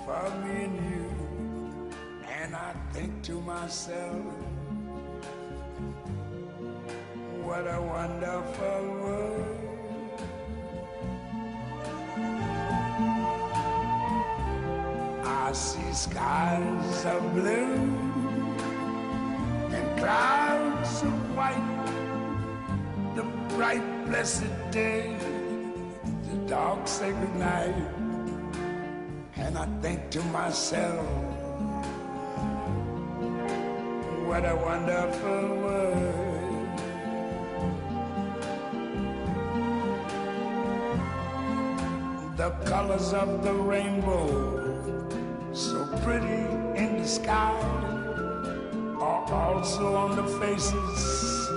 for me and you. And I think to myself, what a wonderful world. I see skies of blue and clouds of white, the bright blessed day, the dark sacred night. And I think to myself, what a wonderful world. The colors of the rainbow, so pretty in the sky, are also on the faces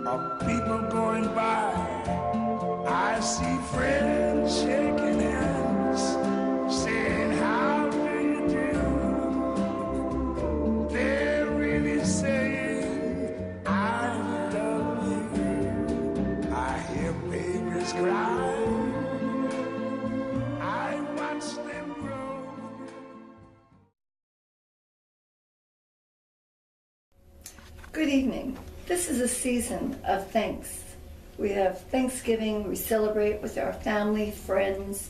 of people going by. I see friends shaking hands, saying, how do you do? They're really saying, I love you. I hear babies cry. I watch them grow. Good evening. This is a season of thanks. We have Thanksgiving, we celebrate with our family, friends,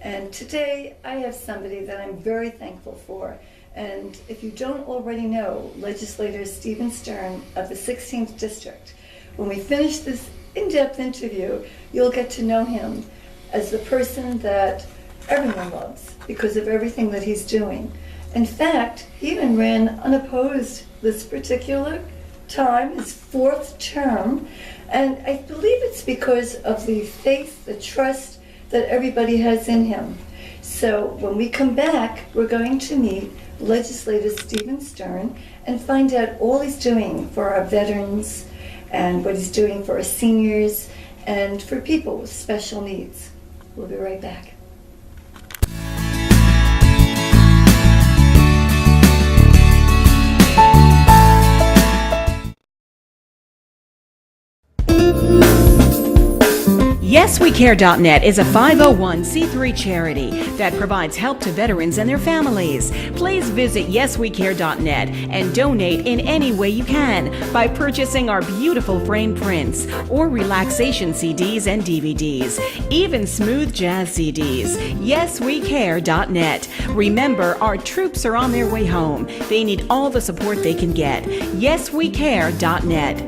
and today I have somebody that I'm very thankful for. And if you don't already know, legislator Stephen Stern of the 16th District, when we finish this in-depth interview, you'll get to know him as the person that everyone loves because of everything that he's doing. In fact, he even ran unopposed this particular time, his fourth term, and I believe it's because of the faith, the trust that everybody has in him. So when we come back, we're going to meet legislator Stephen Stern and find out all he's doing for our veterans and what he's doing for our seniors and for people with special needs. We'll be right back. YesWeCare.net is a 501c3 charity that provides help to veterans and their families. Please visit YesWeCare.net and donate in any way you can by purchasing our beautiful framed prints or relaxation CDs and DVDs, even smooth jazz CDs. YesWeCare.net. Remember, our troops are on their way home. They need all the support they can get. YesWeCare.net.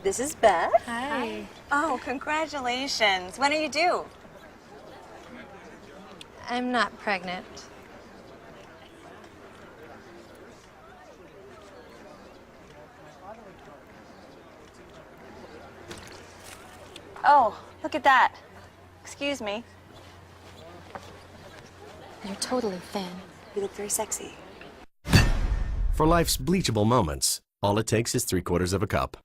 This is Beth. Hi. Oh, congratulations. When are you due? I'm not pregnant. Oh, look at that. Excuse me. You're totally thin. You look very sexy. For life's bleachable moments, all it takes is 3/4 of a cup.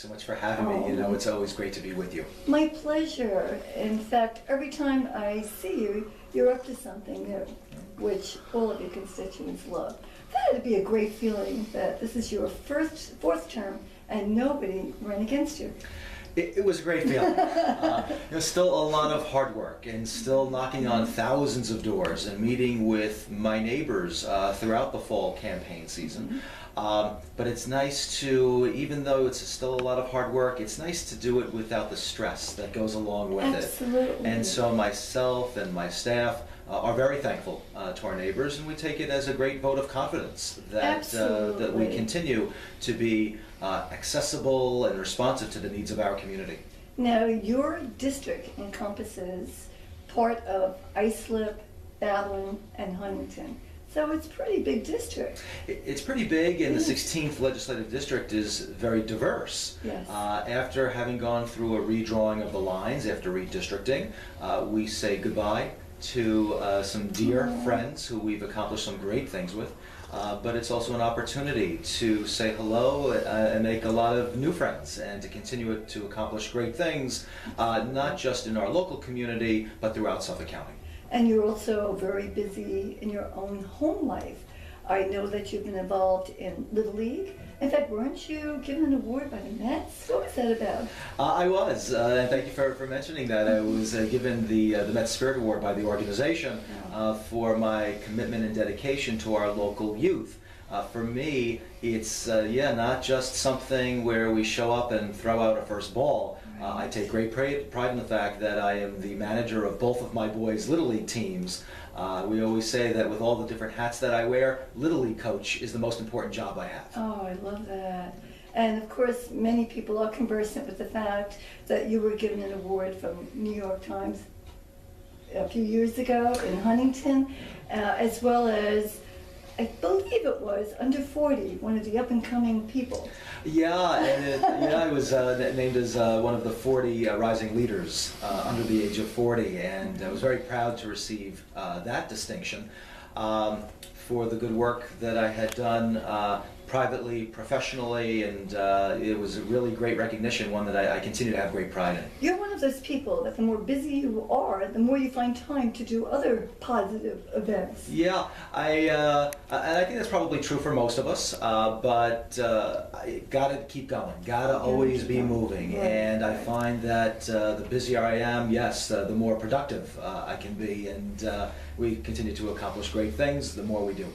so much for having me. You know, it's always great to be with you. My pleasure. In fact, every time I see you, you're up to something new, which all of your constituents love. That would be a great feeling that this is your fourth term and nobody ran against you. It was a great feeling. Still a lot of hard work and still knocking on thousands of doors and meeting with my neighbors throughout the fall campaign season. But it's nice to, even though it's still a lot of hard work, it's nice to do it without the stress that goes along with Absolutely. it. And so myself and my staff are very thankful to our neighbors, and we take it as a great vote of confidence that we continue to be accessible and responsive to the needs of our community. Now, your district encompasses part of Islip, Ballin, and Huntington. So it's a pretty big district. It's pretty big, and the 16th Legislative District is very diverse. Yes. After having gone through a redrawing of the lines, after redistricting, we say goodbye to some dear friends who we've accomplished some great things with. But it's also an opportunity to say hello and make a lot of new friends and to continue to accomplish great things, not just in our local community, but throughout Suffolk County. And you're also very busy in your own home life. I know that you've been involved in Little League. In fact, weren't you given an award by the Mets? What was that about? I was, and thank you for mentioning that. I was given the Mets Spirit Award by the organization for my commitment and dedication to our local youth. For me, it's not just something where we show up and throw out a first ball. I take great pride in the fact that I am the manager of both of my boys' Little League teams. We always say that with all the different hats that I wear, Little League coach is the most important job I have. Oh, I love that. And of course, many people are conversant with the fact that you were given an award from New York Times a few years ago in Huntington, as well as, I believe it was under 40, one of the up-and-coming people. Yeah, and I was named as one of the 40 rising leaders under the age of 40, and I was very proud to receive that distinction for the good work that I had done privately, professionally, and it was a really great recognition, one that I continue to have great pride in. You're one of those people that the more busy you are, the more you find time to do other positive events. Yeah, and I think that's probably true for most of us, but gotta keep going, gotta always be moving, and I find that the busier I am, yes, the more productive I can be, and we continue to accomplish great things the more we do.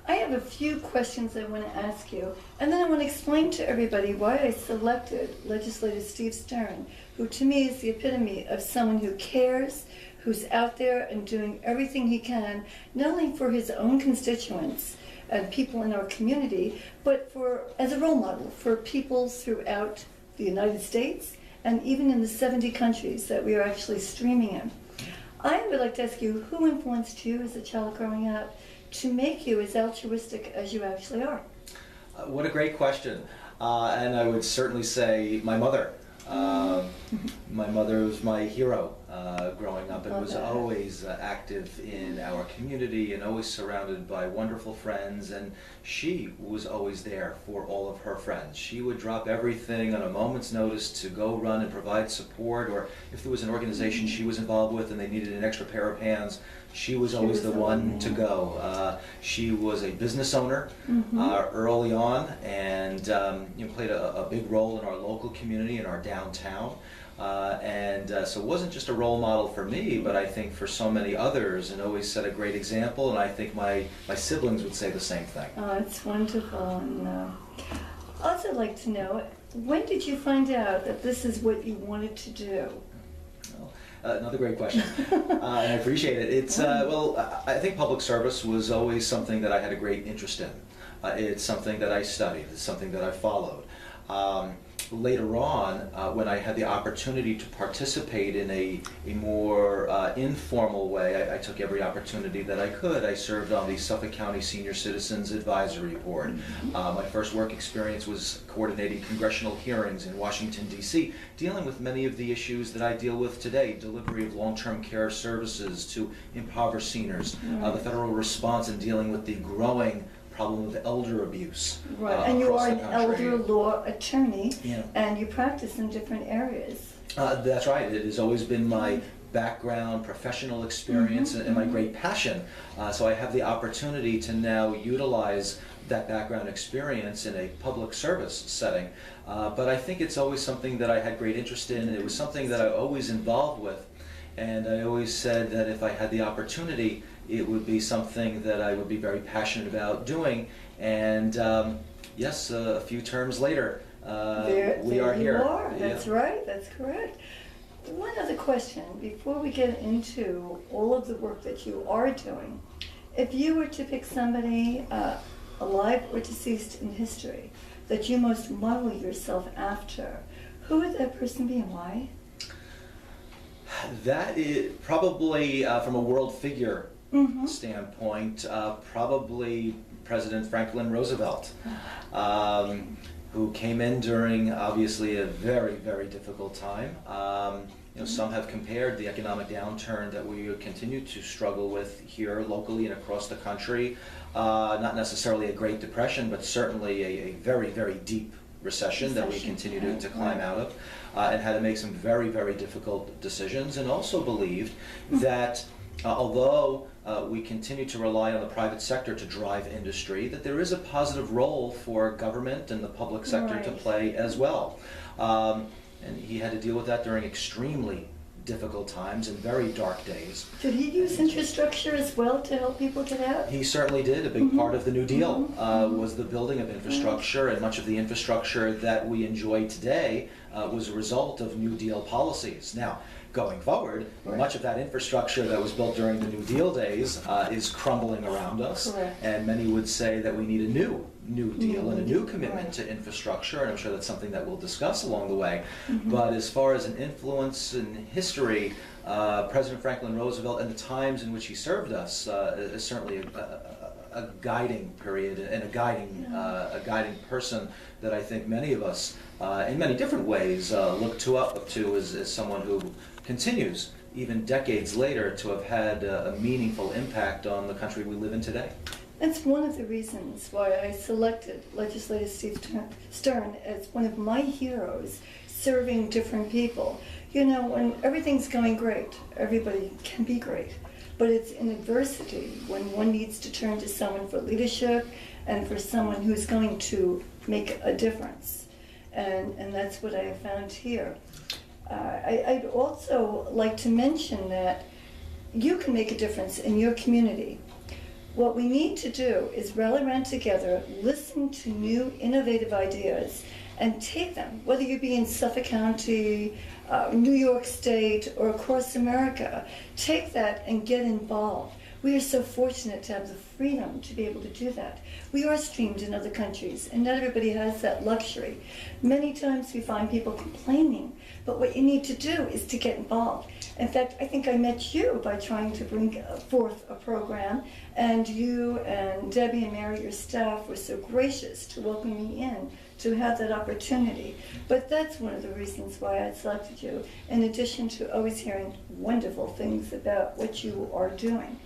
I have a few questions I want to ask you, and then I want to explain to everybody why I selected Legislator Steve Stern, who to me is the epitome of someone who cares, who's out there and doing everything he can, not only for his own constituents and people in our community, but as a role model for people throughout the United States and even in the 70 countries that we are actually streaming in. I would like to ask you, who influenced you as a child growing up to make you as altruistic as you actually are? What a great question. And I would certainly say my mother. My mother was my hero growing up and was always active in our community and always surrounded by wonderful friends, and she was always there for all of her friends. She would drop everything on a moment's notice to go run and provide support, or if there was an organization she was involved with and they needed an extra pair of hands, she was always the one to go. She was a business owner early on, and played a big role in our local community, in our downtown. So it wasn't just a role model for me, but I think for so many others, and always set a great example, and I think my siblings would say the same thing. Oh, it's wonderful. And I'd also like to know, when did you find out that this is what you wanted to do? Another great question, and I appreciate it. It's I think public service was always something that I had a great interest in. It's something that I studied. It's something that I followed. Later on, when I had the opportunity to participate in a more informal way, I took every opportunity that I could. I served on the Suffolk County Senior Citizens Advisory Board. My first work experience was coordinating congressional hearings in Washington, D.C., dealing with many of the issues that I deal with today, delivery of long-term care services to impoverished seniors, the federal response in dealing with the growing problem of elder abuse. Right, and you across are the an country. elder law attorney, Yeah. and you practice in different areas. That's right. It has always been my background, professional experience, and my great passion. So I have the opportunity to now utilize that background experience in a public service setting. But I think it's always something that I had great interest in, and it was something that I always involved with. And I always said that if I had the opportunity, it would be something that I would be very passionate about doing. And yes, a few terms later, we are here. You are. Yeah. That's right. That's correct. One other question before we get into all of the work that you are doing. If you were to pick somebody, alive or deceased in history, that you most model yourself after, who would that person be and why? That is probably from a world figure standpoint, probably President Franklin Roosevelt, who came in during obviously a very, very difficult time. Some have compared the economic downturn that we continue to struggle with here locally and across the country, not necessarily a Great Depression, but certainly a very, very deep recession that we continue to climb out of, and had to make some very, very difficult decisions, and also believed that although we continue to rely on the private sector to drive industry, that there is a positive role for government and the public sector to play as well. And he had to deal with that during extremely difficult times and very dark days. Did he use infrastructure as well to help people get out? He certainly did. A big part of the New Deal was the building of infrastructure, and much of the infrastructure that we enjoy today was a result of New Deal policies. Now, going forward, much of that infrastructure that was built during the New Deal days is crumbling around us. Correct. And many would say that we need a New Deal and a new commitment to infrastructure, and I'm sure that's something that we'll discuss along the way. But as far as an influence in history, President Franklin Roosevelt and the times in which he served us is certainly a guiding period and a guiding person that I think many of us, in many different ways, look up to as someone who continues, even decades later, to have had a meaningful impact on the country we live in today. That's one of the reasons why I selected Legislator Steve Stern as one of my heroes, serving different people. You know, when everything's going great, everybody can be great. But it's in adversity when one needs to turn to someone for leadership and for someone who's going to make a difference. And that's what I have found here. I'd also like to mention that you can make a difference in your community. What we need to do is rally around together, listen to new innovative ideas, and take them, whether you be in Suffolk County, New York State, or across America. Take that and get involved. We are so fortunate to have the freedom to be able to do that. We are streamed in other countries, and not everybody has that luxury. Many times we find people complaining, but what you need to do is to get involved. In fact, I think I met you by trying to bring forth a program, and you and Debbie and Mary, your staff, were so gracious to welcome me in to have that opportunity. But that's one of the reasons why I selected you, in addition to always hearing wonderful things about what you are doing.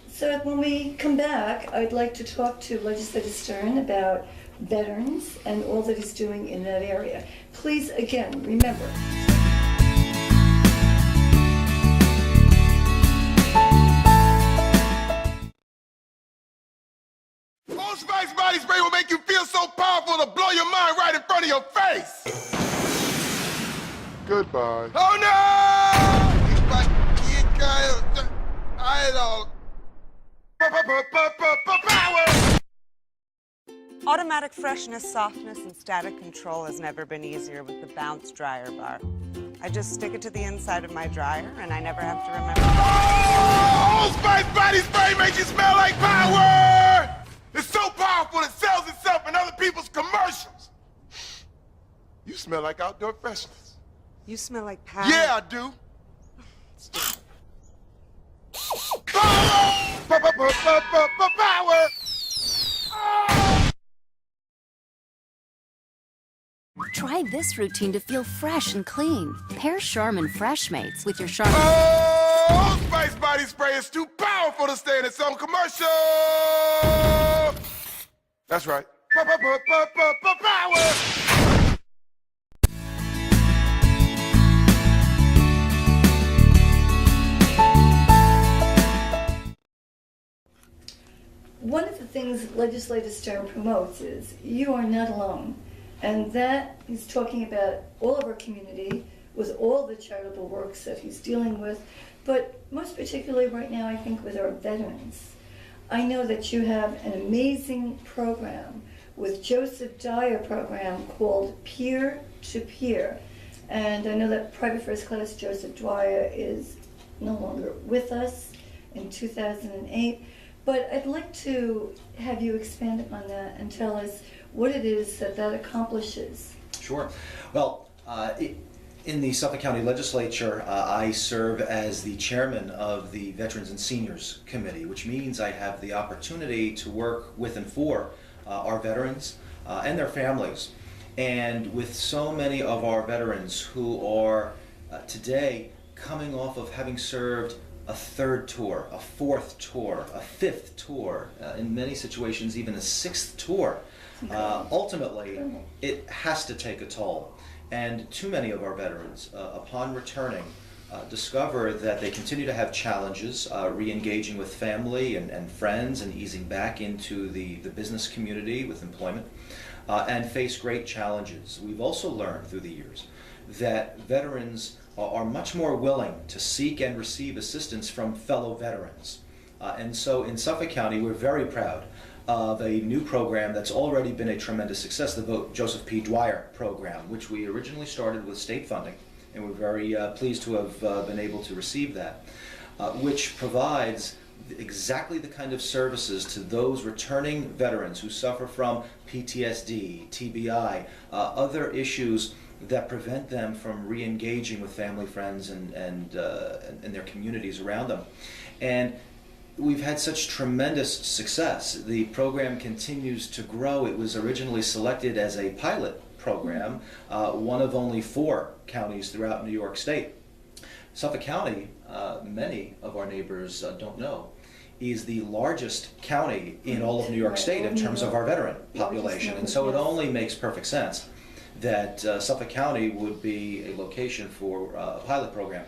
So when we come back, I'd like to talk to Legislator Stern about veterans and all that he's doing in that area. Please, again, remember, Old Spice body spray will make you feel so powerful to blow your mind right in front of your face. Goodbye. Oh no! It's like I don't. Power! Automatic freshness, softness, and static control has never been easier with the Bounce Dryer Bar. I just stick it to the inside of my dryer, and I never have to remember. Oh, Old Spice body spray makes you smell like power! It's so powerful it sells itself in other people's commercials. You smell like outdoor freshness. You smell like power. Yeah, I do. Power! Power! Try this routine to feel fresh and clean. Pair Charmin Fresh Mates with your Charmin. Oh! Spice body spray is too powerful to stay in its own commercial. That's right. Power. One of the things Legislator Stern promotes is you are not alone. And that he's talking about all of our community with all the charitable works that he's dealing with, but most particularly right now, I think, with our veterans. I know that you have an amazing program with Joseph Dyer program called Peer to Peer. And I know that Private First Class Joseph Dwyer is no longer with us in 2008. But I'd like to have you expand upon that and tell us what it is that that accomplishes. Sure. Well, in the Suffolk County Legislature, I serve as the chairman of the Veterans and Seniors Committee, which means I have the opportunity to work with and for our veterans and their families. And with so many of our veterans who are today coming off of having served a third tour, a fourth tour, a fifth tour, in many situations even a sixth tour, ultimately it has to take a toll. And too many of our veterans, upon returning, discover that they continue to have challenges re-engaging with family and friends and easing back into the business community with employment, and face great challenges. We've also learned through the years that veterans are much more willing to seek and receive assistance from fellow veterans. And so in Suffolk County, we're very proud of a new program that's already been a tremendous success, the Joseph P. Dwyer program, which we originally started with state funding, and we're very pleased to have been able to receive that, which provides exactly the kind of services to those returning veterans who suffer from PTSD, TBI, other issues that prevent them from re-engaging with family, friends, and their communities around them. And we've had such tremendous success. The program continues to grow. It was originally selected as a pilot program, one of only 4 counties throughout New York State. Suffolk County, many of our neighbors don't know, is the largest county in all of New York State in terms of our veteran population. And so it only makes perfect sense that Suffolk County would be a location for a pilot program.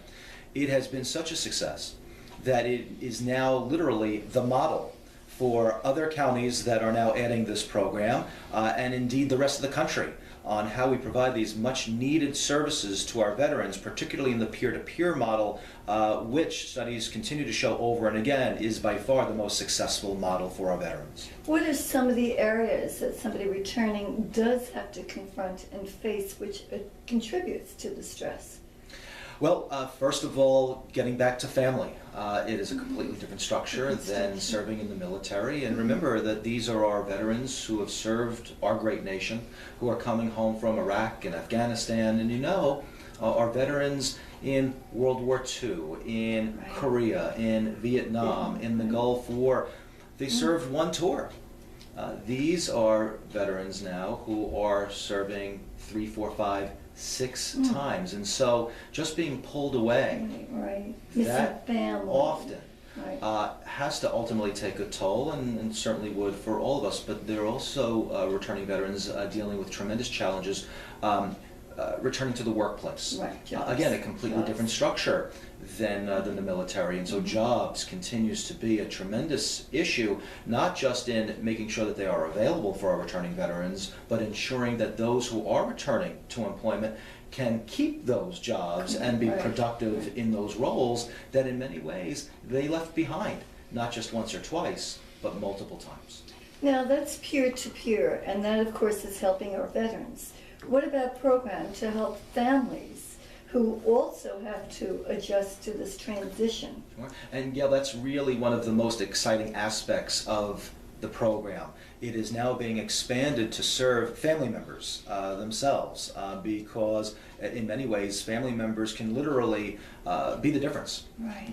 It has been such a success that it is now literally the model for other counties that are now adding this program, and indeed the rest of the country, on how we provide these much needed services to our veterans, particularly in the peer-to-peer model, which studies continue to show over and again is by far the most successful model for our veterans. What are some of the areas that somebody returning does have to confront and face which contributes to the stress? Well, first of all, getting back to family. It is a completely different structure than serving in the military. And remember that these are our veterans who have served our great nation, who are coming home from Iraq and Afghanistan. And you know, our veterans in World War II, in Korea, in Vietnam, in the Gulf War, they served one tour. These are veterans now who are serving 3, 4, 5, 6 times, and so just being pulled away that often has to ultimately take a toll, and certainly would for all of us. But there are also returning veterans dealing with tremendous challenges returning to the workplace. Again, a completely different structure than the military, and so jobs continues to be a tremendous issue, not just in making sure that they are available for our returning veterans, but ensuring that those who are returning to employment can keep those jobs and be productive in those roles that in many ways they left behind, not just once or twice, but multiple times. Now that's peer-to-peer, and that of course is helping our veterans. What about programs to help families who also have to adjust to this transition? Sure. And Gail, that's really one of the most exciting aspects of the program. It is now being expanded to serve family members themselves, because in many ways family members can literally be the difference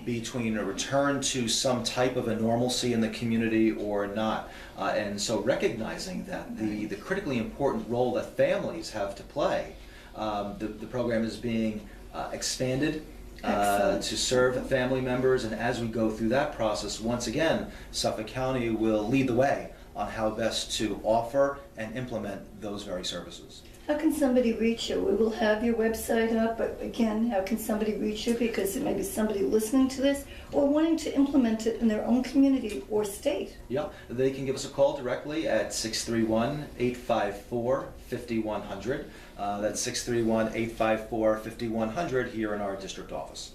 between a return to some type of a normalcy in the community or not. And so recognizing that the critically important role that families have to play, the program is being expanded Excellent. to serve family members. And as we go through that process, once again, Suffolk County will lead the way on how best to offer and implement those very services. How can somebody reach you? We will have your website up, but again, how can somebody reach you? Because it may be somebody listening to this or wanting to implement it in their own community or state. Yeah, they can give us a call directly at 631-854-5100. That's 631-854-5100 here in our district office.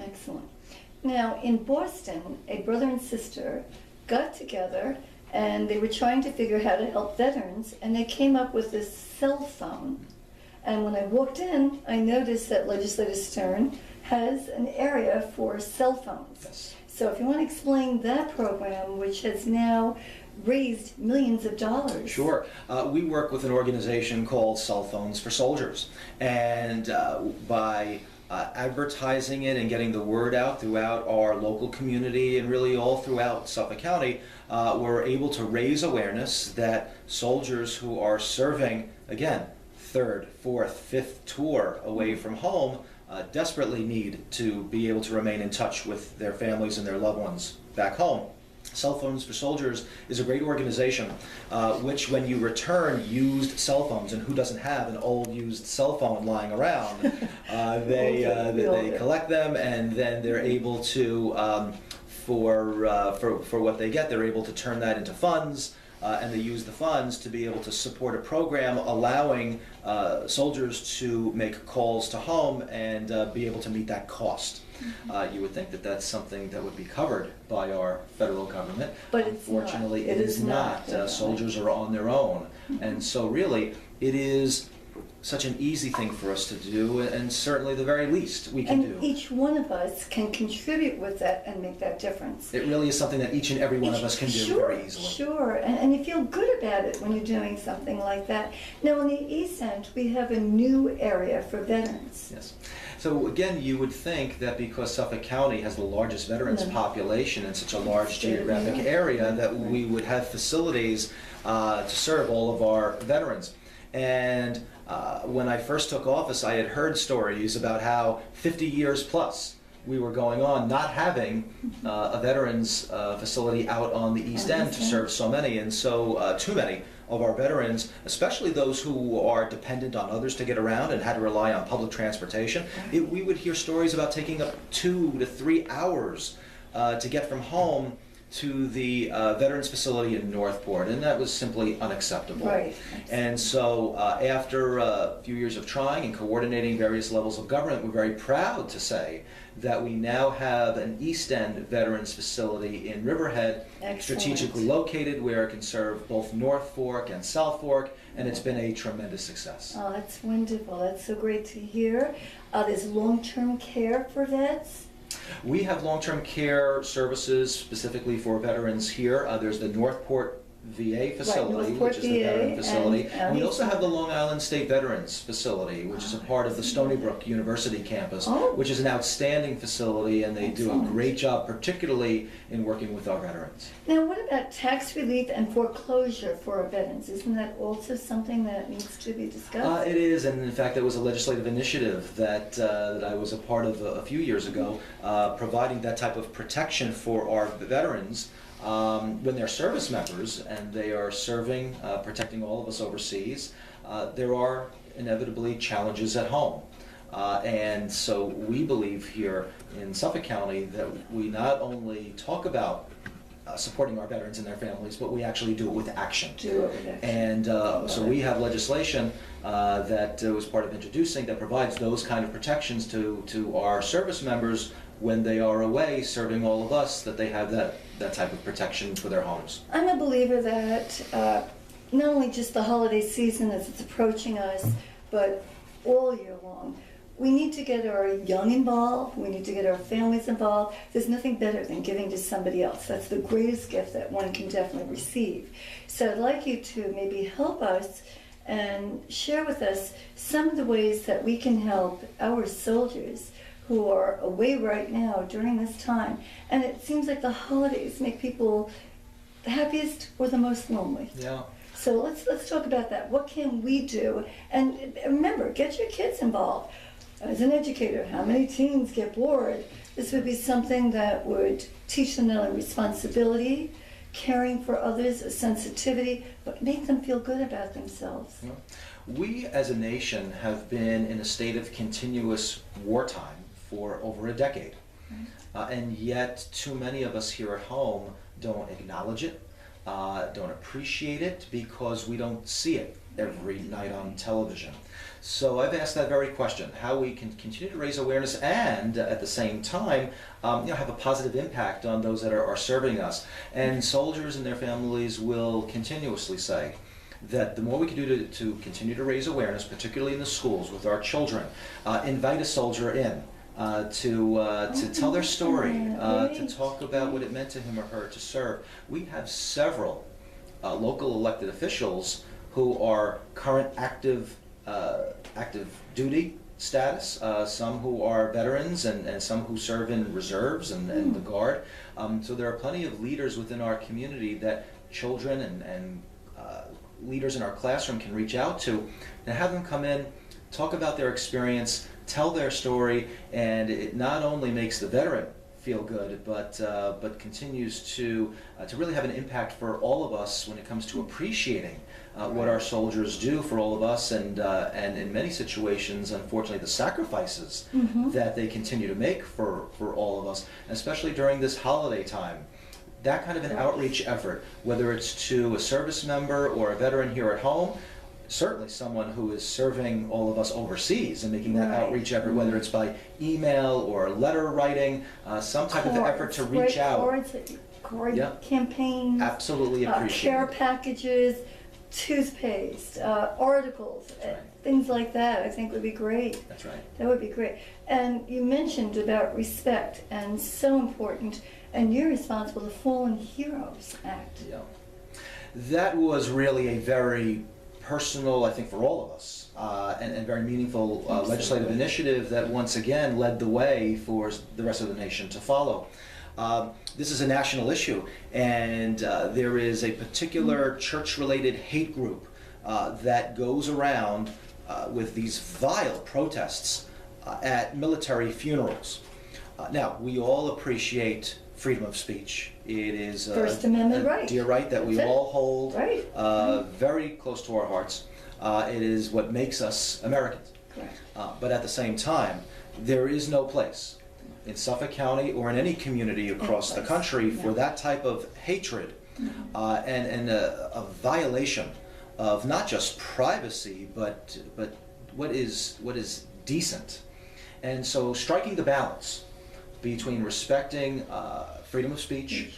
Excellent. Now, in Boston, a brother and sister got together and they were trying to figure how to help veterans, and they came up with this cell phone. And when I walked in, I noticed that Legislator Stern has an area for cell phones. Yes. So if you want to explain that program, which has now raised millions of dollars. Sure. We work with an organization called Cell Phones for Soldiers. And by advertising it and getting the word out throughout our local community and really all throughout Suffolk County, we're able to raise awareness that soldiers who are serving, again, third, fourth, fifth tour away from home desperately need to be able to remain in touch with their families and their loved ones back home. Cell Phones for Soldiers is a great organization which, when you return used cell phones, and who doesn't have an old used cell phone lying around, they collect them, and then they're able to, for what they get, they're able to turn that into funds. And they use the funds to be able to support a program allowing soldiers to make calls to home and be able to meet that cost. You would think that that's something that would be covered by our federal government. But it's Unfortunately, not. it is not. Soldiers are on their own. And so really, it is such an easy thing for us to do, and certainly the very least we can do. And each one of us can contribute with that and make that difference. It really is something that each and every one of us can do very easily. Sure, and you feel good about it when you're doing something like that. Now, in the East End, we have a new area for veterans. Yes. So again, you would think that because Suffolk County has the largest veterans population in such a large geographic area, that we would have facilities to serve all of our veterans. And when I first took office, I had heard stories about how 50 years plus we were going on not having a veterans facility out on the East End to serve so many, and so too many of our veterans, especially those who are dependent on others to get around and had to rely on public transportation. We would hear stories about taking up 2 to 3 hours to get from home to the veterans facility in Northport, and that was simply unacceptable. Right. And so after a few years of trying and coordinating various levels of government, we're very proud to say that we now have an East End veterans facility in Riverhead, strategically located where it can serve both North Fork and South Fork, and it's been a tremendous success. Oh, that's wonderful. That's so great to hear. There's long-term care for vets. We have long-term care services specifically for veterans here. There's the Northport VA facility, which is the veteran facility. And we also have the Long Island State Veterans Facility, which is a part of the Stony Brook University campus, which is an outstanding facility, and they do a great job, particularly in working with our veterans. Now, what about tax relief and foreclosure for our veterans? Isn't that also something that needs to be discussed? It is, and in fact, there was a legislative initiative that I was a part of a few years ago, providing that type of protection for our veterans when they're service members and they are serving, protecting all of us overseas. There are inevitably challenges at home. And so we believe here in Suffolk County that we not only talk about supporting our veterans and their families, but we actually do it with action. And so we have legislation that was part of introducing that provides those kind of protections to our service members when they are away serving all of us, that they have that type of protection for their homes. I'm a believer that not only just the holiday season as it's approaching us, but all year long, we need to get our young involved, we need to get our families involved. There's nothing better than giving to somebody else. That's the greatest gift that one can definitely receive. So I'd like you to maybe help us and share with us some of the ways that we can help our soldiers who are away right now during this time. And it seems like the holidays make people the happiest or the most lonely. Yeah. So let's talk about that. What can we do? And remember, get your kids involved. as an educator, how many teens get bored? This would be something that would teach them not only responsibility, caring for others, a sensitivity, but make them feel good about themselves. We as a nation have been in a state of continuous wartime for over a decade. And yet too many of us here at home don't acknowledge it, don't appreciate it, because we don't see it every night on television. So I've asked that very question, how we can continue to raise awareness and at the same time have a positive impact on those that are serving us. And soldiers and their families will continuously say that the more we can do to continue to raise awareness, particularly in the schools with our children, invite a soldier in to tell their story, to talk about what it meant to him or her to serve. We have several local elected officials who are current active duty status, some who are veterans and some who serve in reserves and the Guard. So there are plenty of leaders within our community that children and leaders in our classroom can reach out to and have them come in, talk about their experience, tell their story, and it not only makes the veteran feel good, but continues to really have an impact for all of us when it comes to appreciating what our soldiers do for all of us, and in many situations, unfortunately, the sacrifices that they continue to make for all of us, especially during this holiday time. That kind of an outreach effort, whether it's to a service member or a veteran here at home, certainly someone who is serving all of us overseas and making that outreach effort, whether it's by email or letter writing, some type of effort to reach out. Card campaigns. Absolutely appreciate care packages, toothpaste, articles, things like that, I think would be great. That's right. That would be great. And you mentioned about respect, and so important, and you're responsible for the Fallen Heroes Act. Yeah. That was really a very personal, I think, for all of us, and very meaningful legislative initiative that once again led the way for the rest of the nation to follow. This is a national issue, and there is a particular church-related hate group that goes around with these vile protests at military funerals. Now, we all appreciate freedom of speech. It is First Amendment right. Dear right that we all hold very close to our hearts. It is what makes us Americans. But at the same time, there is no place in Suffolk County or in any community across the country for that type of hatred and a violation of not just privacy, but what is decent. And so striking the balance between respecting freedom of speech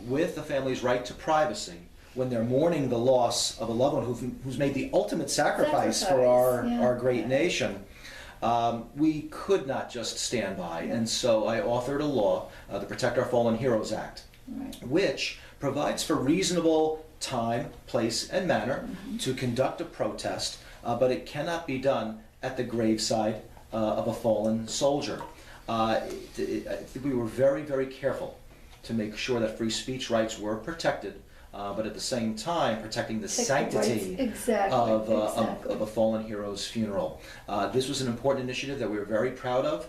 with the family's right to privacy when they're mourning the loss of a loved one who's made the ultimate sacrifice for our great nation, we could not just stand by. And so I authored a law, the Protect Our Fallen Heroes Act, which provides for reasonable time, place, and manner to conduct a protest, but it cannot be done at the graveside of a fallen soldier. I think we were very, very careful to make sure that free speech rights were protected, but at the same time protecting the sanctity of a fallen hero's funeral. This was an important initiative that we were very proud of.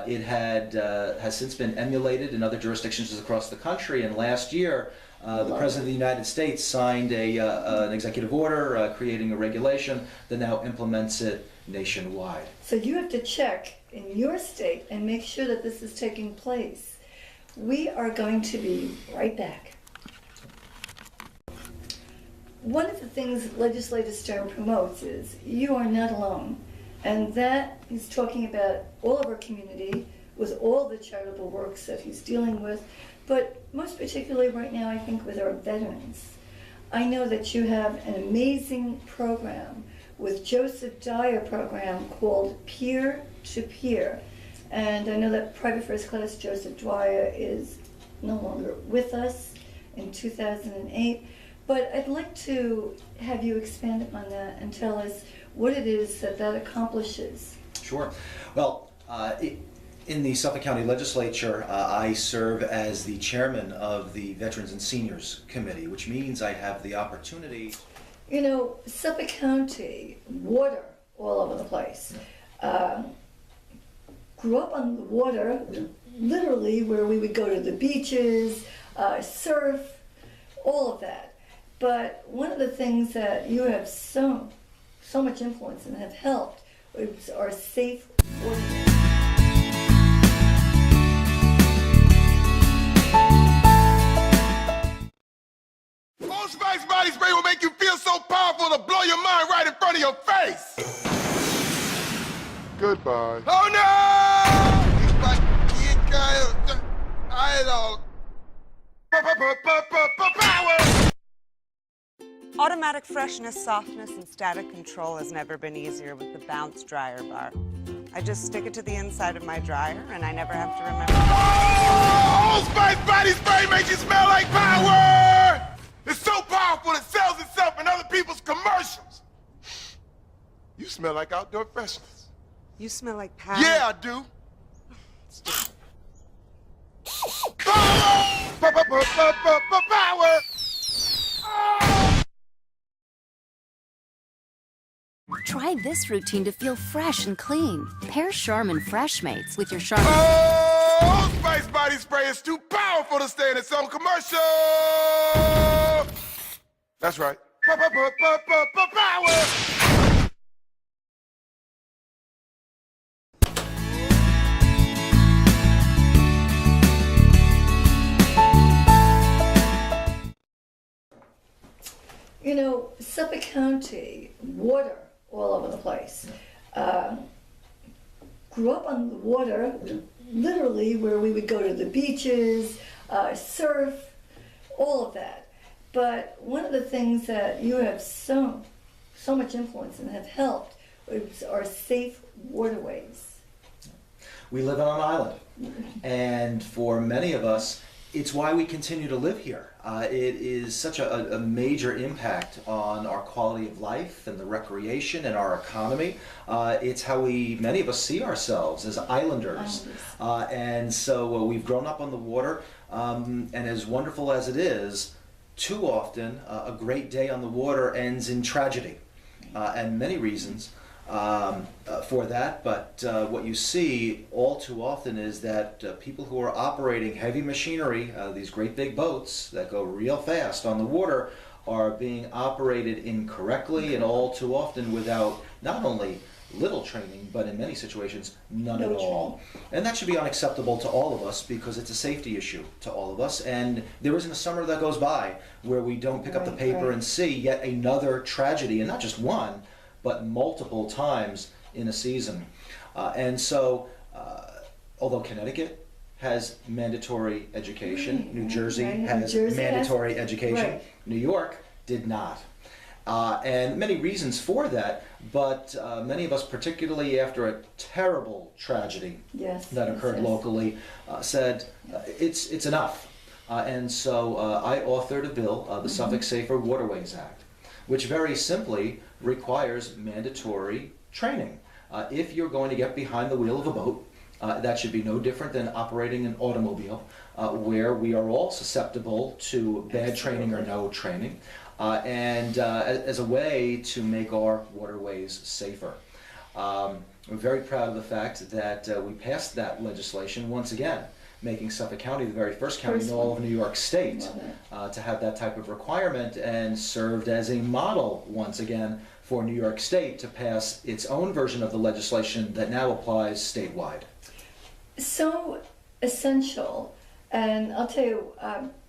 It has since been emulated in other jurisdictions across the country, and last year the President of the United States signed an executive order creating a regulation that now implements it nationwide. So you have to check in your state and make sure that this is taking place. We are going to be right back. One of the things Legislator Stern promotes is you are not alone. And that he's talking about all of our community with all the charitable works that he's dealing with, but most particularly right now, I think, with our veterans. I know that you have an amazing program with Joseph Dyer program called Peer to Peer. And I know that Private First Class Joseph Dwyer is no longer with us in 2008. But I'd like to have you expand upon that and tell us what it is that accomplishes. Sure. Well, in the Suffolk County Legislature, I serve as the chairman of the Veterans and Seniors Committee, which means I have the opportunity. You know, Suffolk County, water all over the place. grew up on the water, literally where we would go to the beaches, surf, all of that. But one of the things that you have so much influence and have helped is our safe ordinance. Old Spice body spray will make you feel so powerful to blow your mind right in front of your face. Goodbye. Oh no! Power! Automatic freshness, softness, and static control has never been easier with the Bounce Dryer Bar. I just stick it to the inside of my dryer, and I never have to remember. Oh, Old Spice body spray makes you smell like power! It's so powerful it sells itself in other people's commercials. You smell like outdoor freshness. You smell like power. Yeah, I do. Power! Power! Try this routine to feel fresh and clean. Pair Charmin Fresh Mates with your Charmin. Oh, Old Spice body spray is too powerful to stay in its own commercial. That's right. Power! You know, Suffolk County, water all over the place. Grew up on the water, literally where we would go to the beaches, surf, all of that. But one of the things that you have so much influence and have helped is our safe waterways. We live on an island, and for many of us, it's why we continue to live here. It is such a major impact on our quality of life and the recreation and our economy. It's how many of us see ourselves as islanders. And so we've grown up on the water, and as wonderful as it is, too often a great day on the water ends in tragedy, and many reasons for that, but what you see all too often is that people who are operating heavy machinery, these great big boats that go real fast on the water, are being operated incorrectly and all too often without not only little training, but in many situations, none at all. And that should be unacceptable to all of us because it's a safety issue to all of us. And there isn't a summer that goes by where we don't pick up the paper and see yet another tragedy, and not just one, but multiple times in a season. And so, although Connecticut has mandatory education, New Jersey has mandatory education, New York did not. And many reasons for that, but many of us, particularly after a terrible tragedy that occurred locally, said it's enough. And so I authored a bill, the Suffolk Safer Waterways Act, which very simply requires mandatory training. If you're going to get behind the wheel of a boat, that should be no different than operating an automobile, where we are all susceptible to bad training or no training, and as a way to make our waterways safer. We're very proud of the fact that we passed that legislation once again, making Suffolk County the very first county in all of New York State to have that type of requirement, and served as a model once again for New York State to pass its own version of the legislation that now applies statewide. So essential. And I'll tell you,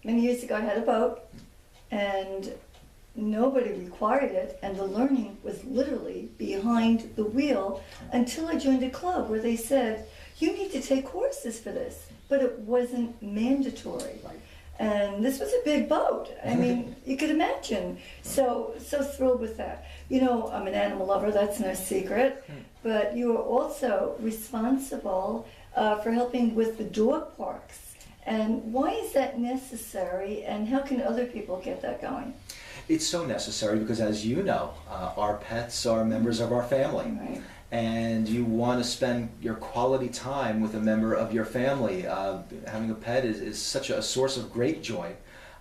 many years ago I had a boat and nobody required it, and the learning was literally behind the wheel until I joined a club where they said, you need to take courses for this, but it wasn't mandatory. And this was a big boat. I mean, you could imagine. So thrilled with that. You know, I'm an animal lover, that's no secret, but you are also responsible for helping with the dog parks. And why is that necessary, and how can other people get that going? It's so necessary because, as you know, our pets are members of our family. Right. And you want to spend your quality time with a member of your family. Having a pet is such a source of great joy.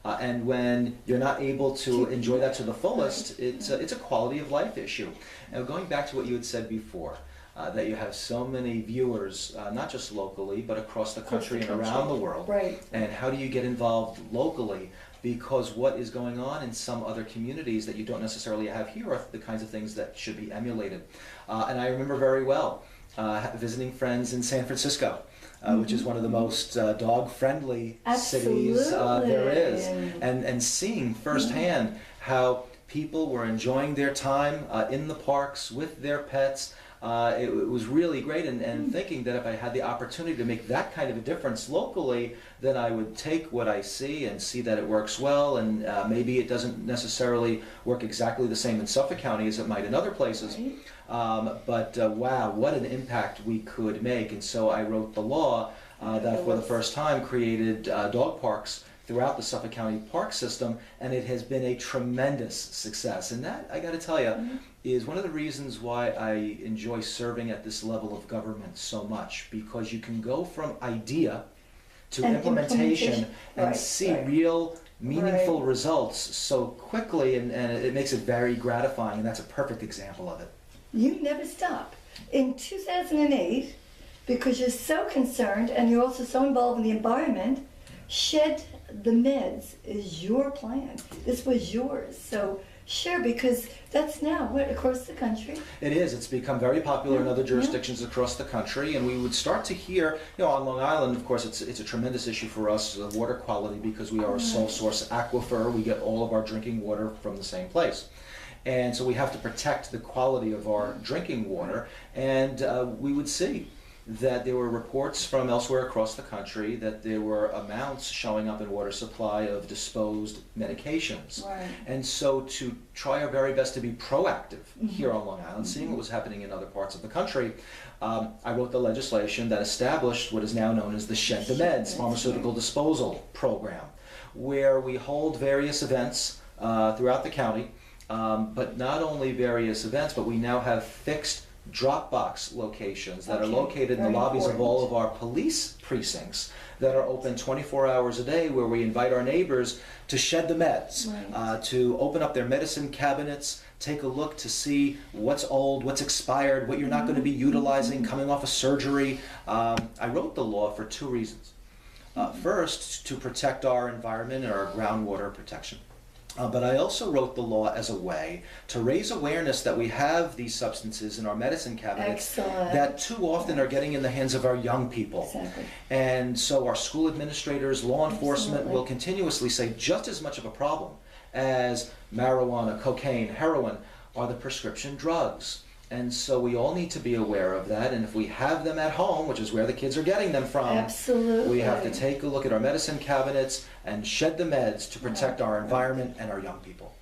And when you're not able to enjoy that to the fullest, it's a quality of life issue. Now, going back to what you had said before, that you have so many viewers, not just locally, but across the country and around the world. Right. And how do you get involved locally? Because what is going on in some other communities that you don't necessarily have here are the kinds of things that should be emulated. And I remember very well visiting friends in San Francisco, which is one of the most dog-friendly cities there is, and seeing firsthand how people were enjoying their time in the parks with their pets. It was really great, and thinking that if I had the opportunity to make that kind of a difference locally, then I would take what I see and see that it works well, and maybe it doesn't necessarily work exactly the same in Suffolk County as it might in other places. But wow, what an impact we could make. And so I wrote the law that for the first time created dog parks throughout the Suffolk County park system, and it has been a tremendous success. And that, I got to tell you, is one of the reasons why I enjoy serving at this level of government so much, because you can go from idea to implementation and see real meaningful results so quickly, and it makes it very gratifying, and that's a perfect example of it. You never stop. In 2008, because you're so concerned and you're also so involved in the environment, Shed the Meds is your plan. This was yours. So share, because that's now what, across the country? It is. It's become very popular in other jurisdictions across the country, and we would start to hear, on Long Island, of course, it's a tremendous issue for us, water quality, because we are a sole source aquifer. We get all of our drinking water from the same place. And so we have to protect the quality of our drinking water, and we would see that there were reports from elsewhere across the country that there were amounts showing up in water supply of disposed medications. And so to try our very best to be proactive here on Long Island, seeing what was happening in other parts of the country, I wrote the legislation that established what is now known as the Shed the Meds Pharmaceutical Disposal Program, where we hold various events throughout the county, but not only various events, but we now have fixed drop box locations that are located in the lobbies of all of our police precincts that are open 24 hours a day, where we invite our neighbors to shed the meds, to open up their medicine cabinets, take a look to see what's old, what's expired, what you're not going to be utilizing coming off a surgery. I wrote the law for two reasons. First, to protect our environment and our groundwater protection. But I also wrote the law as a way to raise awareness that we have these substances in our medicine cabinets that too often are getting in the hands of our young people. And so our school administrators, law enforcement will continuously say just as much of a problem as marijuana, cocaine, heroin are the prescription drugs. And so we all need to be aware of that, and if we have them at home, which is where the kids are getting them from, we have to take a look at our medicine cabinets and shed the meds to protect our environment and our young people.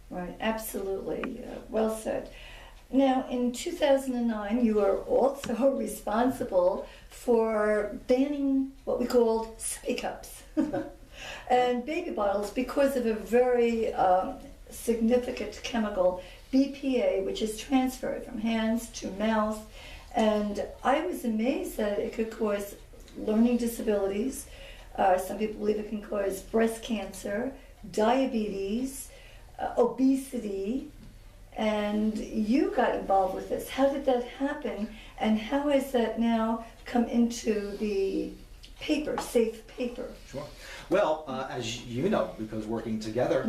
Right, absolutely. Well said. Now, in 2009, you are also responsible for banning what we called sippy cups and baby bottles because of a very significant chemical, BPA, which is transferred from hands to mouth. And I was amazed that it could cause learning disabilities. Some people believe it can cause breast cancer, diabetes, obesity. And you got involved with this. How did that happen? And how has that now come into the paper, safe paper? Sure. Well, as you know, because working together,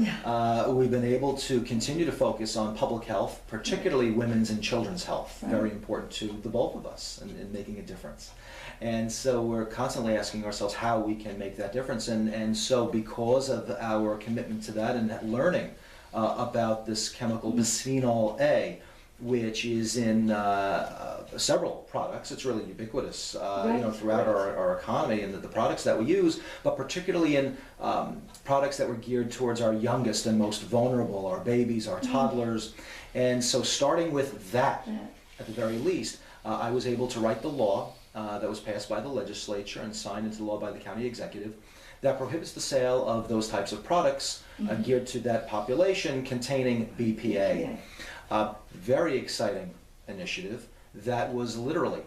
we've been able to continue to focus on public health, particularly women's and children's health, very important to the both of us in making a difference. And so we're constantly asking ourselves how we can make that difference. And so because of our commitment to that and that learning about this chemical bisphenol A, which is in several products. It's really ubiquitous, throughout our economy and the products that we use, but particularly in products that were geared towards our youngest and most vulnerable, our babies, our toddlers. And so starting with that, at the very least, I was able to write the law that was passed by the legislature and signed into law by the county executive that prohibits the sale of those types of products geared to that population containing BPA. Very exciting initiative that was literally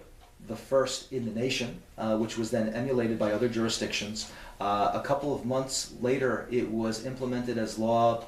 the first in the nation, which was then emulated by other jurisdictions. A couple of months later, it was implemented as law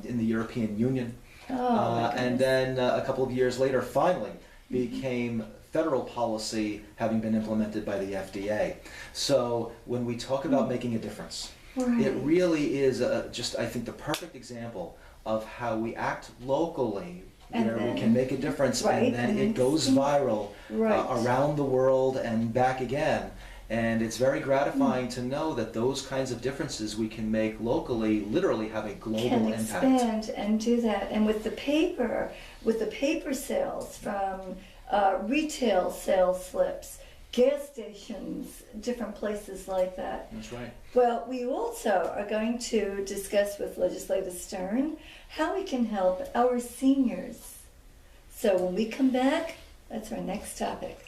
in the European Union. And then a couple of years later, finally became federal policy having been implemented by the FDA. So when we talk about making a difference, it really is just, I think, the perfect example of how we act locally, where we can make a difference, and then it goes viral around the world and back again. And it's very gratifying to know that those kinds of differences we can make locally literally have a global impact. Can expand and do that. And with the paper sales from retail sales slips, gas stations, different places like that. That's right. Well, we also are going to discuss with Legislator Stern how we can help our seniors. So when we come back, that's our next topic.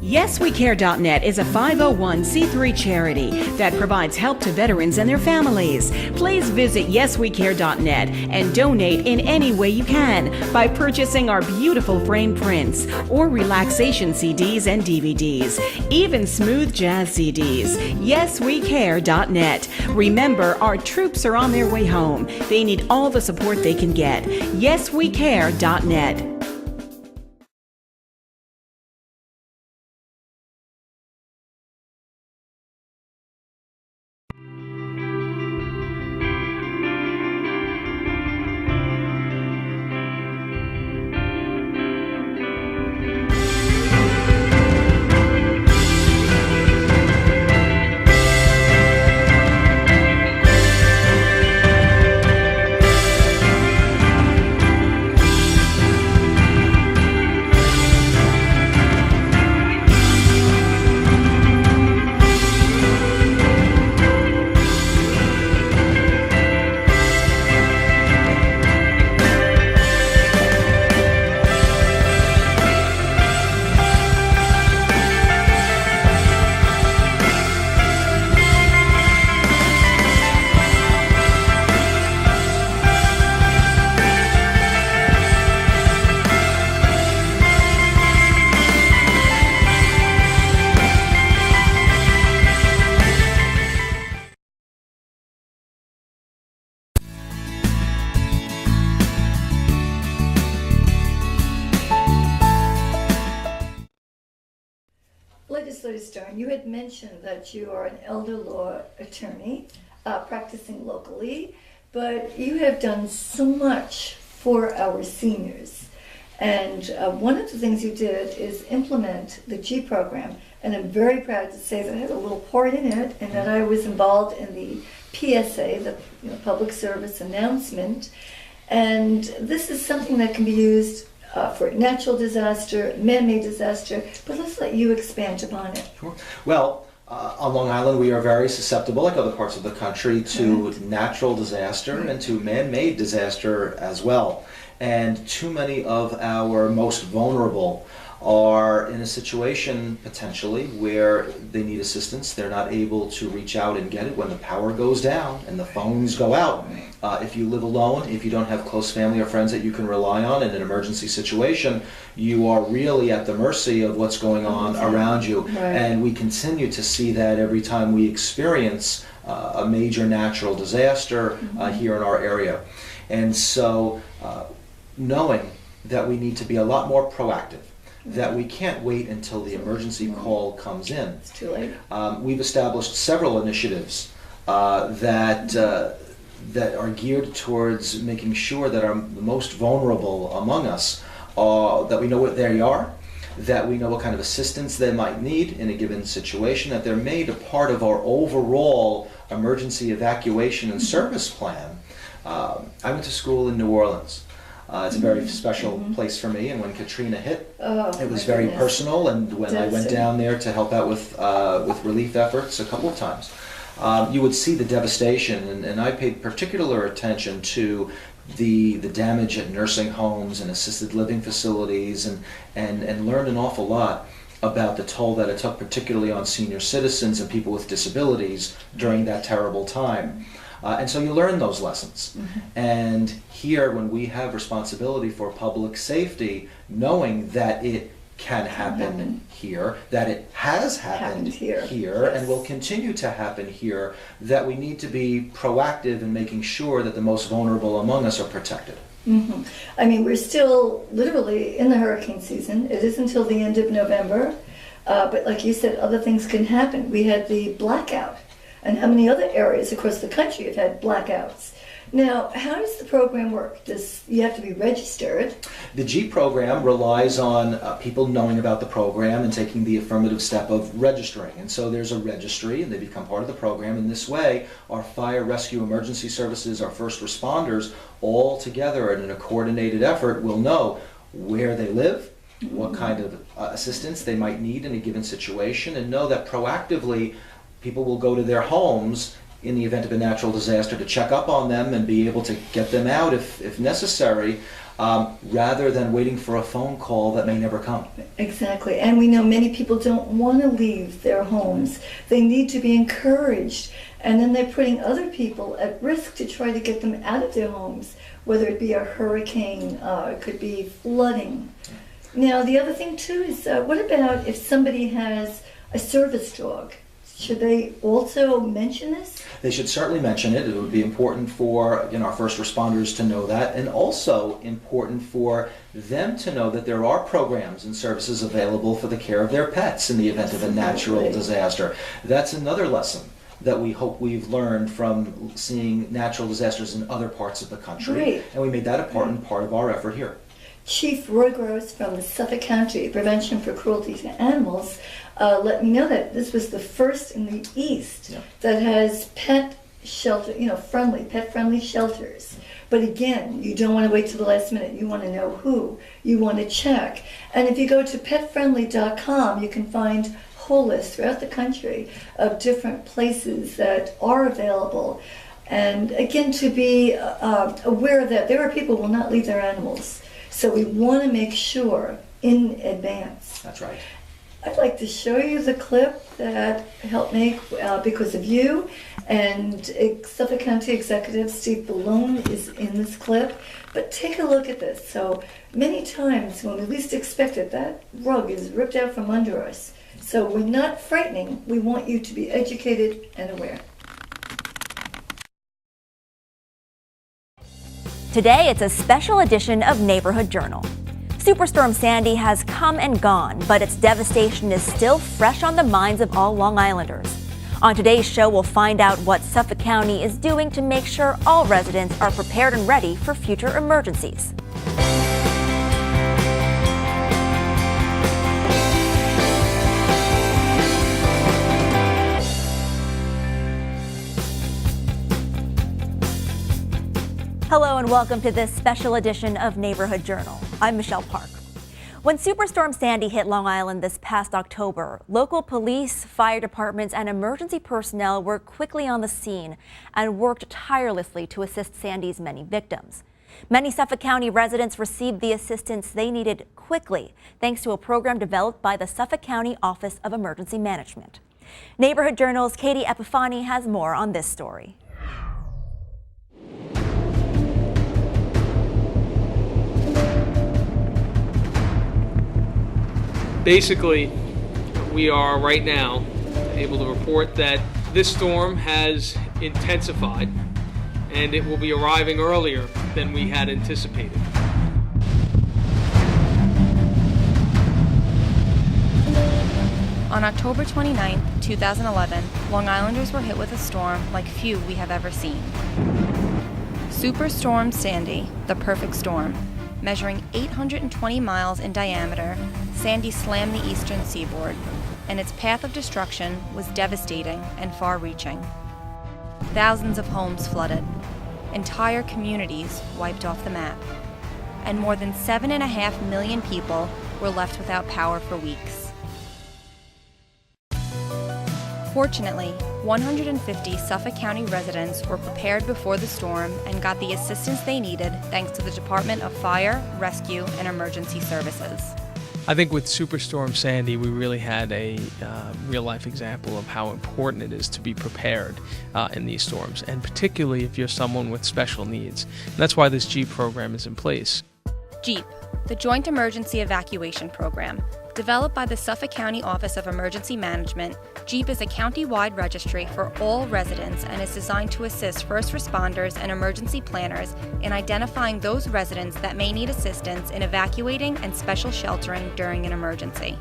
YesWeCare.net is a 501c3 charity that provides help to veterans and their families. Please visit YesWeCare.net and donate in any way you can by purchasing our beautiful frame prints or relaxation CDs and DVDs, even smooth jazz CDs. YesWeCare.net. Remember, our troops are on their way home. They need all the support they can get. YesWeCare.net. Legislator Stern, you had mentioned that you are an elder law attorney practicing locally, but you have done so much for our seniors. And one of the things you did is implement the G program, and I'm very proud to say that I had a little part in it, and that I was involved in the PSA, the public service announcement. And this is something that can be used for natural disaster, man-made disaster, but let's let you expand upon it. Sure. Well, on Long Island, we are very susceptible, like other parts of the country, to natural disaster and to man-made disaster as well. And too many of our most vulnerable are in a situation potentially where they need assistance. They're not able to reach out and get it when the power goes down and the phones go out. If you live alone, if you don't have close family or friends that you can rely on in an emergency situation, you are really at the mercy of what's going on around you. And we continue to see that every time we experience a major natural disaster here in our area. And so knowing that we need to be a lot more proactive, that we can't wait until the emergency call comes in. It's too late. We've established several initiatives that are geared towards making sure that the most vulnerable among us, that we know what they are, that we know what kind of assistance they might need in a given situation, that they're made a part of our overall emergency evacuation and service plan. I went to school in New Orleans. It's a very special place for me, and when Katrina hit, it was very personal, and when I went down there to help out with relief efforts a couple of times, you would see the devastation, and I paid particular attention to the damage at nursing homes and assisted living facilities, and learned an awful lot about the toll that it took, particularly on senior citizens and people with disabilities during that terrible time. And so you learn those lessons. And here, when we have responsibility for public safety, knowing that it can happen here, that it has happened here, Yes. and will continue to happen here, that we need to be proactive in making sure that the most vulnerable among us are protected. Mm-hmm. I mean, we're still literally in the hurricane season. It is until the end of November. But like you said, other things can happen. We had the blackout. And how many other areas across the country have had blackouts? Now, how does the program work? You have to be registered? The G program relies on people knowing about the program and taking the affirmative step of registering. And so there's a registry, and they become part of the program. In this way, our fire, rescue, emergency services, our first responders, all together and in a coordinated effort will know where they live, what kind of assistance they might need in a given situation, and know that proactively people will go to their homes in the event of a natural disaster to check up on them and be able to get them out if necessary, rather than waiting for a phone call that may never come. Exactly. And we know many people don't want to leave their homes. They need to be encouraged. And then they're putting other people at risk to try to get them out of their homes, whether it be a hurricane, it could be flooding. Now, the other thing too is, what about if somebody has a service dog? Should they also mention this? They should certainly mention it. It would be important for our first responders to know that, and also important for them to know that there are programs and services available for the care of their pets in the event of a natural disaster. That's another lesson that we hope we've learned from seeing natural disasters in other parts of the country. Great. And we made that important part of our effort here. Chief Roy Gross from the Suffolk County Prevention for Cruelty to Animals let me know that this was the first in the East that has pet shelter, pet-friendly shelters. But again, you don't want to wait till the last minute. You want to know who. You want to check. And if you go to petfriendly.com, you can find whole lists throughout the country of different places that are available. And again, to be aware that there are people who will not leave their animals. So we want to make sure in advance. That's right. I'd like to show you the clip that helped make because of you. And Suffolk County Executive Steve Ballone is in this clip. But take a look at this. So many times when we least expect it, that rug is ripped out from under us. So we're not frightening. We want you to be educated and aware. Today, it's a special edition of Neighborhood Journal. Superstorm Sandy has come and gone, but its devastation is still fresh on the minds of all Long Islanders. On today's show, we'll find out what Suffolk County is doing to make sure all residents are prepared and ready for future emergencies. Hello and welcome to this special edition of Neighborhood Journal. I'm Michelle Park. When Superstorm Sandy hit Long Island this past October, local police, fire departments, and emergency personnel were quickly on the scene and worked tirelessly to assist Sandy's many victims. Many Suffolk County residents received the assistance they needed quickly, thanks to a program developed by the Suffolk County Office of Emergency Management. Neighborhood Journal's Katie Epifani has more on this story. Basically, we are right now able to report that this storm has intensified and it will be arriving earlier than we had anticipated. On October 29, 2011, Long Islanders were hit with a storm like few we have ever seen. Superstorm Sandy, the perfect storm. Measuring 820 miles in diameter, Sandy slammed the eastern seaboard, and its path of destruction was devastating and far-reaching. Thousands of homes flooded, entire communities wiped off the map, and more than 7.5 million people were left without power for weeks. Fortunately, 150 Suffolk County residents were prepared before the storm and got the assistance they needed thanks to the Department of Fire, Rescue, and Emergency Services. I think with Superstorm Sandy, we really had a real-life example of how important it is to be prepared in these storms, and particularly if you're someone with special needs. And that's why this JEEP program is in place. JEEP, The Joint Emergency Evacuation Program, developed by the Suffolk County Office of Emergency Management, JEEP is a county-wide registry for all residents and is designed to assist first responders and emergency planners in identifying those residents that may need assistance in evacuating and special sheltering during an emergency.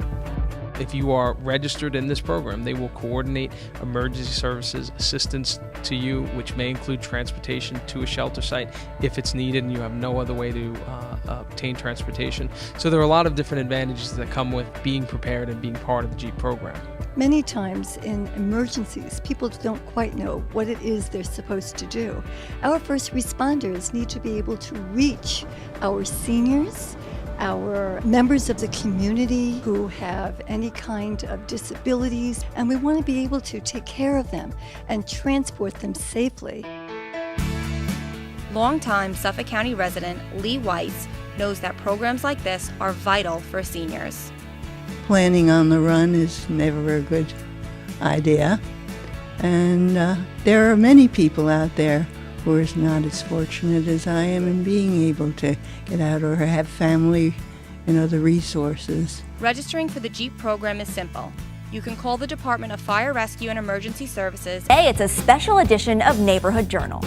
If you are registered in this program, they will coordinate emergency services assistance to you, which may include transportation to a shelter site if it's needed and you have no other way to obtain transportation. So there are a lot of different advantages that come with being prepared and being part of the JEEP program. Many times in emergencies, people don't quite know what it is they're supposed to do. Our first responders need to be able to reach our seniors, our members of the community who have any kind of disabilities, and we want to be able to take care of them and transport them safely. Longtime Suffolk County resident Lee Weiss knows that programs like this are vital for seniors. Planning on the run is never a good idea, and there are many people out there who is not as fortunate as I am in being able to get out or have family and other resources. Registering for the JEEP program is simple. You can call the Department of Fire Rescue and Emergency Services. Today it's a special edition of Neighborhood Journal.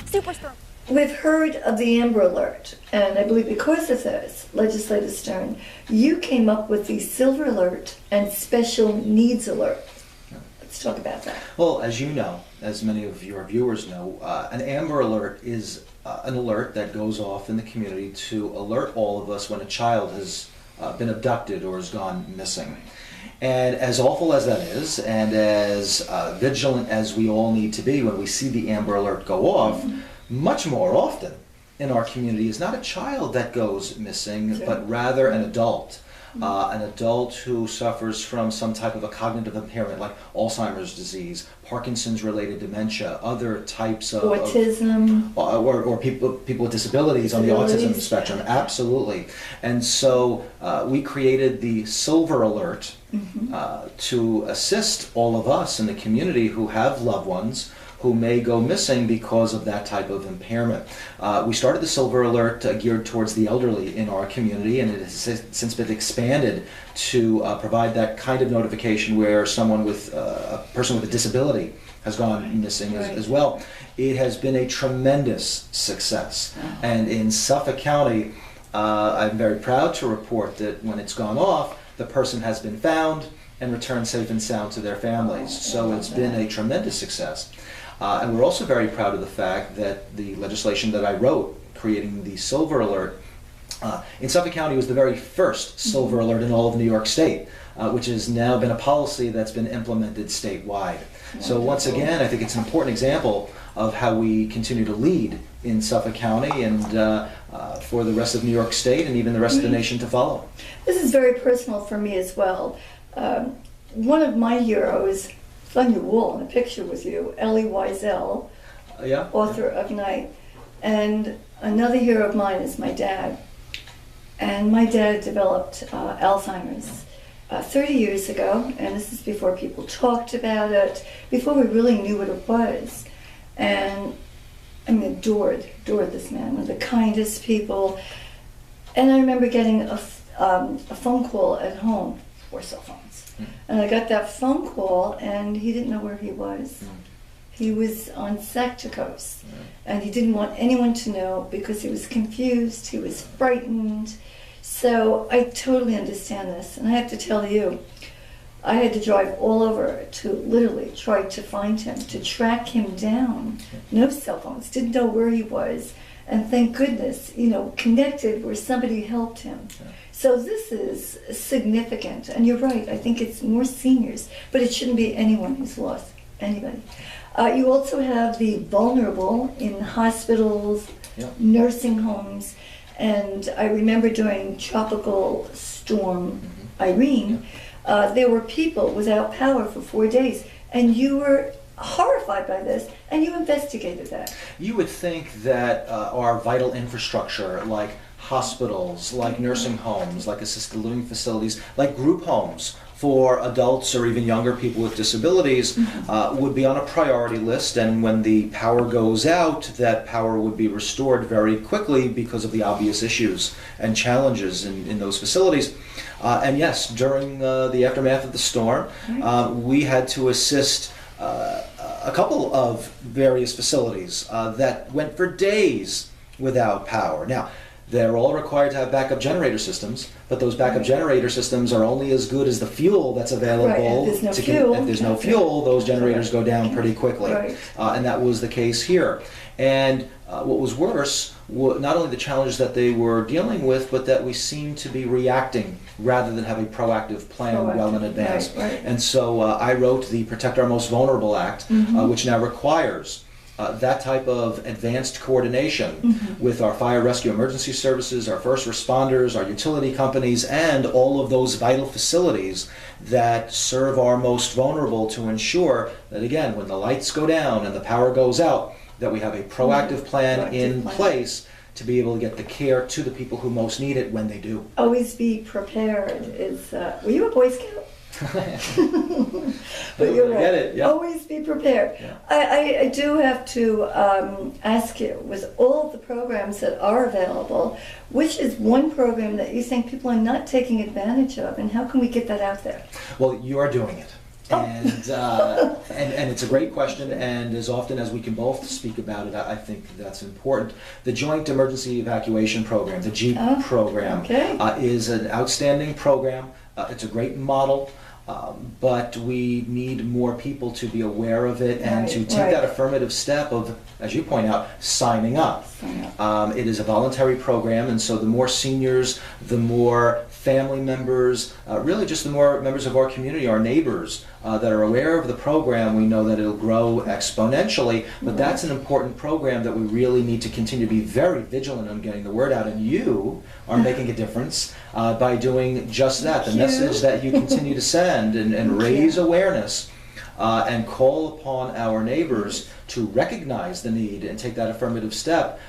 Superstorm. We've heard of the Amber Alert, and I believe because of this, Legislator Stern, you came up with the Silver Alert and Special Needs Alert. Let's talk about that. Well, as you know, as many of your viewers know, an Amber Alert is an alert that goes off in the community to alert all of us when a child has been abducted or has gone missing. And as awful as that is, and as vigilant as we all need to be when we see the Amber Alert go off, much more often in our community is not a child that goes missing, but rather an adult. An adult who suffers from some type of a cognitive impairment like Alzheimer's disease, Parkinson's-related dementia, other types of autism, or people with disabilities on the autism spectrum. Absolutely. And so we created the Silver Alert to assist all of us in the community who have loved ones who may go missing because of that type of impairment. We started the Silver Alert geared towards the elderly in our community, and it has since been expanded to provide that kind of notification where someone with a person with a disability has gone missing as well. It has been a tremendous success. And in Suffolk County, I'm very proud to report that when it's gone off, the person has been found and returned safe and sound to their families. So it's been a tremendous success. And we're also very proud of the fact that the legislation that I wrote, creating the Silver Alert, in Suffolk County was the very first Silver Alert in all of New York State, which has now been a policy that's been implemented statewide. So once again, I think it's an important example of how we continue to lead in Suffolk County and for the rest of New York State and even the rest of the nation to follow. This is very personal for me as well. One of my heroes, it's on your wall in a picture with you, Elie Wiesel, author of Night. And another hero of mine is my dad. And my dad developed Alzheimer's 30 years ago, and this is before people talked about it, before we really knew what it was. And I mean, adored this man, one of the kindest people. And I remember getting a phone call at home, 4 cell phones. And I got that phone call, and he didn't know where he was. He was on Secticos, and he didn't want anyone to know because he was confused, he was frightened. So I totally understand this, and I have to tell you, I had to drive all over to literally try to find him, to track him down. No cell phones, didn't know where he was, and thank goodness, connected where somebody helped him. So this is significant, and you're right, I think it's more seniors, but it shouldn't be anyone who's lost anybody. You also have the vulnerable in hospitals, nursing homes, and I remember during Tropical Storm Irene, there were people without power for 4 days, and you were horrified by this, and you investigated that. You would think that our vital infrastructure, like hospitals, like nursing homes, like assisted living facilities, like group homes for adults or even younger people with disabilities would be on a priority list, and when the power goes out, that power would be restored very quickly because of the obvious issues and challenges in those facilities. And yes, during the aftermath of the storm, we had to assist a couple of various facilities that went for days without power. Now, they're all required to have backup generator systems, but those backup generator systems are only as good as the fuel that's available. If there's no fuel, those generators go down pretty quickly. And that was the case here. And what was worse, not only the challenge that they were dealing with, but that we seemed to be reacting rather than have a proactive plan well in advance. And so I wrote the Protect Our Most Vulnerable Act, which now requires that type of advanced coordination with our fire rescue emergency services, our first responders, our utility companies, and all of those vital facilities that serve our most vulnerable, to ensure that, again, when the lights go down and the power goes out, that we have a proactive plan in place to be able to get the care to the people who most need it when they do. Always be prepared. Were you a Boy Scout? But you're right. Get it, yeah. Always be prepared. Yeah. I do have to ask you, with all the programs that are available, which is one program that you think people are not taking advantage of, and how can we get that out there? Well, you are doing it. And it's a great question, and as often as we can both speak about it, I think that's important. The Joint Emergency Evacuation Program, the JEEP program, is an outstanding program. It's a great model, but we need more people to be aware of it and to take that affirmative step of, as you point out, signing up. It is a voluntary program, and so the more seniors, the more family members, really just the more members of our community, our neighbors, that are aware of the program, we know that it'll grow exponentially. But that's an important program that we really need to continue to be very vigilant on getting the word out. And you are making a difference by doing just that. The message that you continue to send and raise awareness and call upon our neighbors to recognize the need and take that affirmative step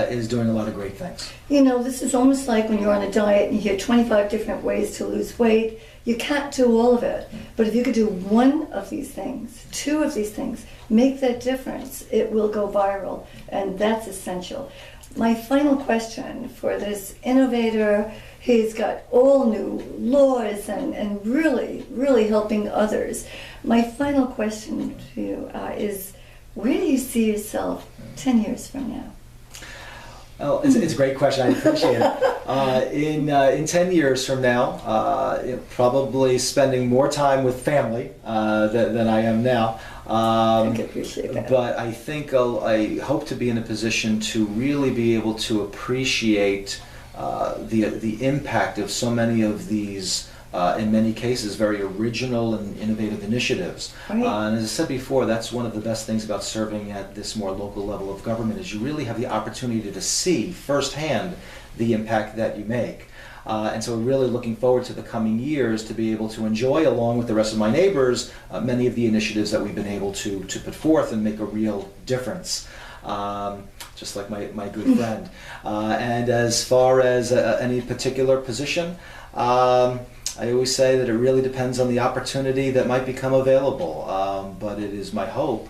is doing a lot of great things. You know, this is almost like when you're on a diet and you hear 25 different ways to lose weight. You can't do all of it, but if you could do one of these things, two of these things, make that difference, it will go viral, and that's essential. My final question for this innovator, he's got all new laws and really, really helping others. My final question to you is, where do you see yourself 10 years from now? Oh, it's a great question. I appreciate it. In 10 years from now, probably spending more time with family than I am now. I can appreciate that. But I think I hope to be in a position to really be able to appreciate the impact of so many of these, in many cases, very original and innovative initiatives. And as I said before, that's one of the best things about serving at this more local level of government, is you really have the opportunity to see firsthand the impact that you make. And so we're really looking forward to the coming years to be able to enjoy, along with the rest of my neighbors, many of the initiatives that we've been able to put forth and make a real difference. Just like my good friend. And as far as any particular position, I always say that it really depends on the opportunity that might become available. But it is my hope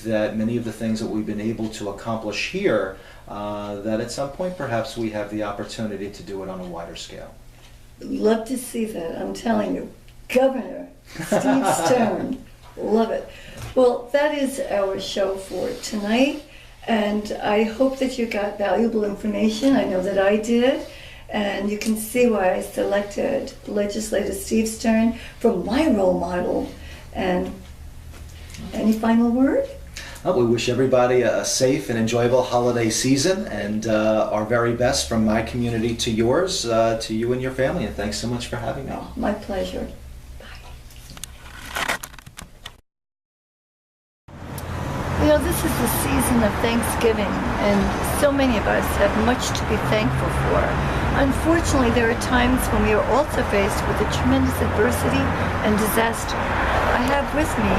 that many of the things that we've been able to accomplish here, that at some point perhaps we have the opportunity to do it on a wider scale. Love to see that, I'm telling you. Governor Steve Stern, love it. Well, that is our show for tonight, and I hope that you got valuable information. I know that I did. And you can see why I selected legislator Steve Stern from my role model. And any final word? Well, we wish everybody a safe and enjoyable holiday season, and our very best from my community to yours, to you and your family. And thanks so much for having me. Oh, my pleasure. You know, this is the season of Thanksgiving, and so many of us have much to be thankful for. Unfortunately, there are times when we are also faced with a tremendous adversity and disaster. I have with me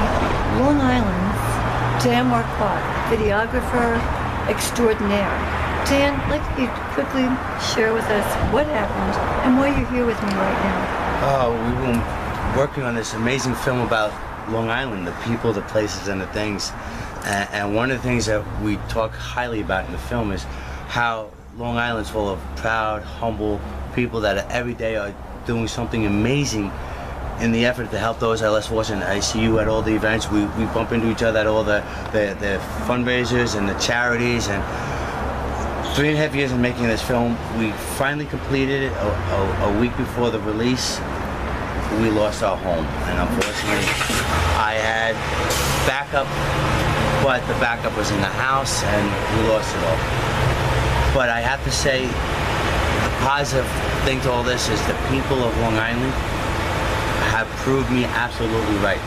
Long Island's Dan Marquardt, videographer extraordinaire. Dan, I'd like you to quickly share with us what happened and why you're here with me right now. We've been working on this amazing film about Long Island, the people, the places, and the things. And one of the things that we talk highly about in the film is how Long Island's full of proud, humble people that every day are doing something amazing in the effort to help those that are less fortunate. I see you at all the events. We bump into each other at all the fundraisers and the charities. And 3.5 years in making this film, we finally completed it a week before the release. We lost our home, and unfortunately, I had backup, but the backup was in the house, and we lost it all. But I have to say, the positive thing to all this is the people of Long Island have proved me absolutely right.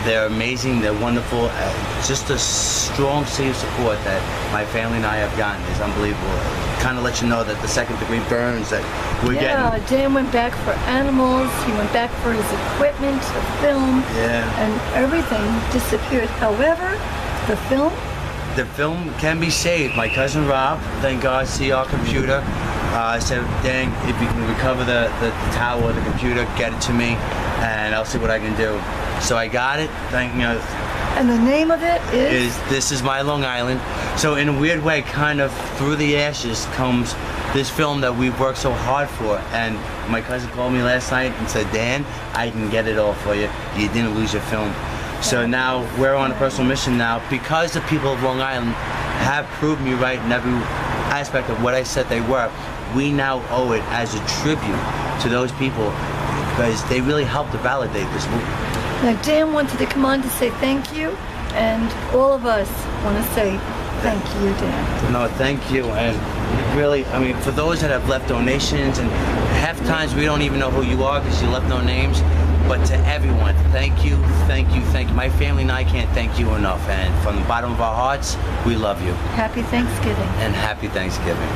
They're amazing, they're wonderful. Just the strong sea of support that my family and I have gotten is unbelievable. It kind of lets you know that the second-degree burns that we're getting. Yeah, Dan went back for animals, he went back for his equipment, the film, and everything disappeared. However, the film can be saved. My cousin Rob, thank God, see our computer. I said, Dan, if you can recover the tower or the computer, get it to me, and I'll see what I can do. So I got it, and the name of it is? This Is My Long Island. So in a weird way, kind of through the ashes comes this film that we've worked so hard for. And my cousin called me last night and said, Dan, I can get it all for you. You didn't lose your film. So now we're on a personal mission now, because the people of Long Island have proved me right in every aspect of what I said they were. We now owe it as a tribute to those people, because they really helped to validate this movie. Now, Dan wanted to come on to say thank you, and all of us want to say thank you, Dan. No, thank you. And really, I mean, for those that have left donations, and half times we don't even know who you are because you left no names, but to everyone, thank you, thank you, thank you. My family and I can't thank you enough, and from the bottom of our hearts, we love you. Happy Thanksgiving. And happy Thanksgiving.